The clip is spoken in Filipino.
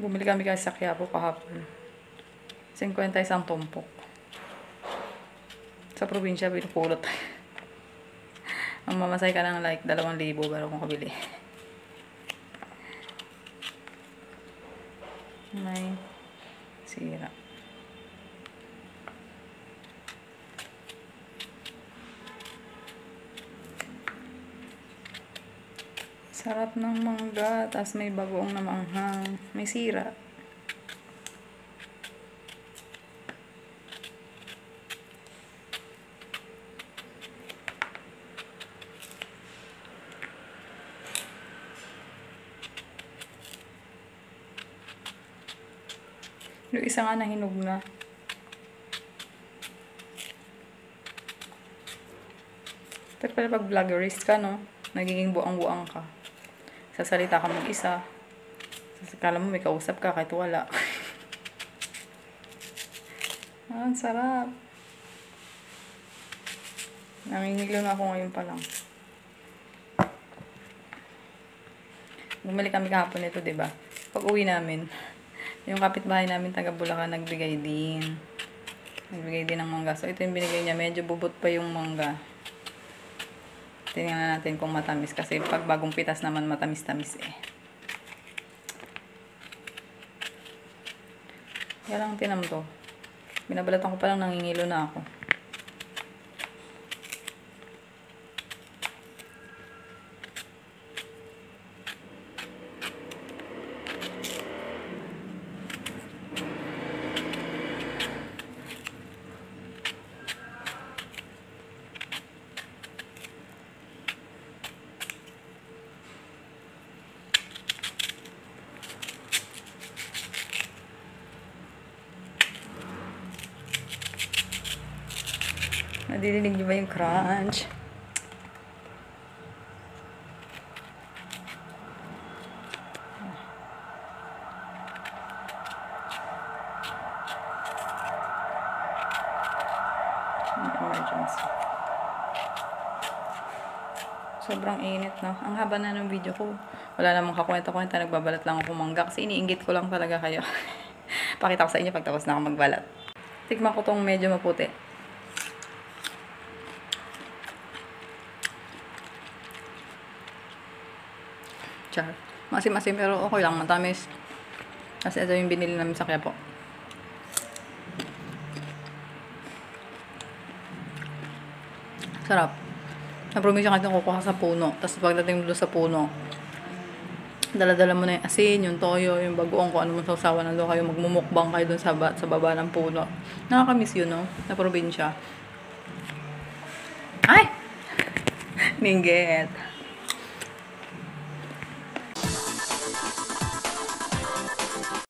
Bumili kami kasi sa Quiapo kahapon. 51 tumpok. Sa probinsya, pinupulot. Ang mamasay ka ng like 2,000 bago kung kabili. May sira. Sarap ng mangga, tas may bagoong na maanghang. May sira. Yung isa nga nahinog na. Pero pag vloggerist ka, no? Nagiging buang-buang ka. Sasalita ka mag-isa. Kala mo may kausap ka kahit wala. Ang sarap. Nangingilo na ako ngayon pa lang. Bumili kami kahapon nito, diba? Pag uwi namin, yung kapitbahay namin taga Bulacan nagbigay din. Nagbigay din ng mangga. So, ito yung binigay niya. Medyo bubot pa yung mangga. Tingnan natin kung matamis. Kasi pag bagong pitas naman matamis-tamis eh. Kaya lang tinam to. Binabalatan ko pa lang, nangingilo na ako. Nadidinig niyo ba yung crunch? Emergency. Sobrang init, no? Ang haba na ng video ko. Wala namang kakwenta-kwenta. Nagbabalat lang ako mangga. Kasi iniinggit ko lang talaga kayo. Pakita ko sa inyo pag tapos na ako magbalat. Tikman ko tong medyo maputi. Char. Masim-masim pero okay lang, matamis. Kasi ito yung binili namin sa Quiapo. Sarap. Na-promise kasi kukuha sa puno. Tapos pagdating doon sa puno, dala-dala mo na yung asin, yung toyo, yung bagoong, kung ano mo sausawan na doon kayo. Magmumukbang kayo doon sa baba ng puno. Nakakamiss yun, no? Na probinsya. Ay! Ninggit.